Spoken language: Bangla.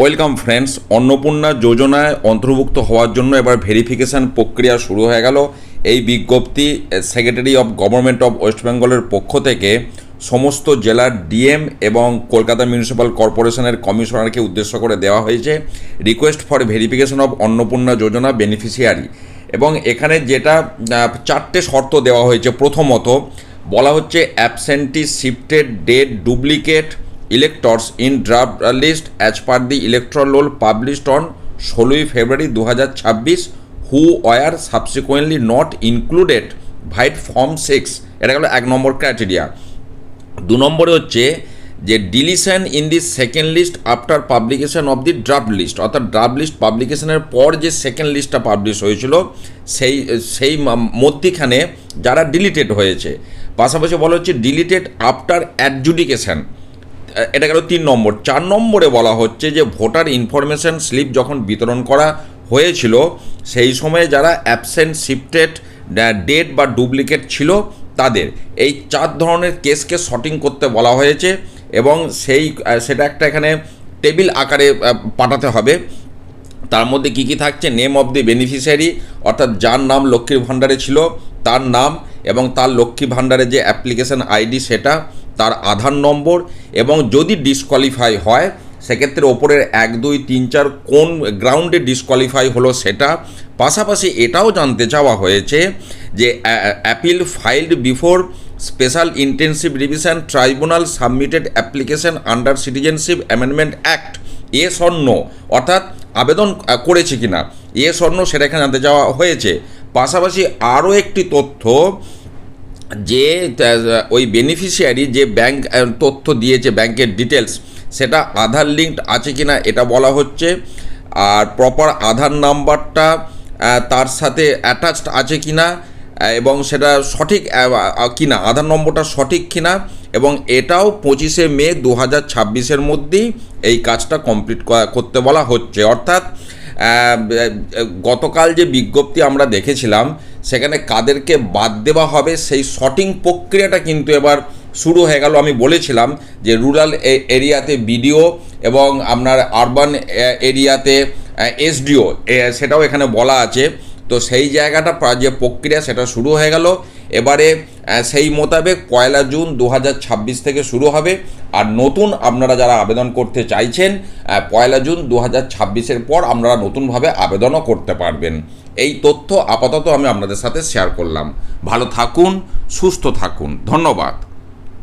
ওয়েলকাম ফ্রেন্ডস, অন্নপূর্ণা যোজনায় অন্তর্ভুক্ত হওয়ার জন্য এবার ভেরিফিকেশান প্রক্রিয়া শুরু হয়ে গেল। এই বিজ্ঞপ্তি secretary of government of West বেঙ্গলের পক্ষ থেকে সমস্ত জেলার ডিএম এবং কলকাতা মিউনিসিপ্যাল কর্পোরেশনের কমিশনারকে উদ্দেশ্য করে দেওয়া হয়েছে। Request for verification of Annapurna Yojana beneficiary, এবং এখানে যেটা 4টে শর্ত দেওয়া হয়েছে। প্রথমত বলা হচ্ছে absentee shifted dead duplicate electors in draft list as per the electoral roll published on 16 February 2026 who were subsequently not included via form 6। এটা গেল 1 নম্বর ক্রাইটেরিয়া। 2 নম্বরে হচ্ছে যে deletion in the second list after publication of the draft list, অর্থাৎ ড্রাফট লিস্ট পাবলিকেশনের পর যে সেকেন্ড লিস্টটা পাবলিশ হয়েছিল সেই মধ্যখানে যারা ডিলিটেড হয়েছে। পাশাপাশি বলা হচ্ছে ডিলিটেড আফটার অ্যাডজুডিকেশন, এটা গেল 3 নম্বর। 4 নম্বরে বলা হচ্ছে যে ভোটার ইনফরমেশন স্লিপ যখন বিতরণ করা হয়েছিল সেই সময়ে যারা অ্যাবসেন্ট শিফটেড ডেট বা ডুপ্লিকেট ছিল তাদের এই 4 ধরনের কেসকে শর্টিং করতে বলা হয়েছে, এবং সেটা একটা এখানে টেবিল আকারে পাঠাতে হবে। তার মধ্যে কী কী থাকছে? নেম অফ দি বেনিফিশিয়ারি, অর্থাৎ যার নাম লক্ষ্মীর ভাণ্ডারে ছিল তার নাম এবং তার লক্ষ্মী ভাণ্ডারে যে অ্যাপ্লিকেশন আইডি সেটা, তার আধার নম্বর, এবং যদি ডিসকোয়ালিফাই হয় সেক্ষেত্রে ওপরের 1, 2, 3, 4 কোন গ্রাউন্ডে ডিসকোয়ালিফাই হলো সেটা। পাশাপাশি এটাও জানতে চাওয়া হয়েছে যে appeal filed before special intensive revision tribunal submitted application under citizenship amendment act, yes or no, অর্থাৎ আবেদন করেছে কিনা, ইয়েস অর নো সেটা এখানে জানতে চাওয়া হয়েছে। পাশাপাশি আরও একটি তথ্য যে ওই বেনিফিশিয়ারি যে ব্যাংক তথ্য দিয়েছে, ব্যাংকের ডিটেলস, সেটা আধার লিঙ্কড আছে কিনা এটা বলা হচ্ছে। আর প্রপার আধার নাম্বারটা তার সাথে অ্যাটাচড আছে কিনা এবং সেটা সঠিক কিনা, আধার নম্বরটা সঠিক কিনা, এবং এটাও 25শে মে 2026 মধ্যেই এই কাজটা কমপ্লিট করতে বলা হচ্ছে। অর্থাৎ গতকাল যে বিজ্ঞপ্তি আমরা দেখেছিলাম সেখানে কাদেরকে বাদ দেওয়া হবে সেই শর্টিং প্রক্রিয়াটা কিন্তু এবার শুরু হয়ে গেল। আমি বলেছিলাম যে রুরাল এরিয়াতে বিডিও এবং আপনার আরবান এরিয়াতে এসডিও, সেটাও এখানে বলা আছে। তো সেই জায়গাটা যে প্রক্রিয়া সেটা শুরু হয়ে গেল। এবারে সেই মোতাবেক 1 জুন 2026 থেকে শুরু হবে। আর নতুন আপনারা যারা আবেদন করতে চাইছেন 1 জুন 2026 পর আপনারা নতুনভাবে আবেদনও করতে পারবেন। এই তথ্য আপাতত আমি আপনাদের সাথে শেয়ার করলাম। ভালো থাকুন, সুস্থ থাকুন, ধন্যবাদ।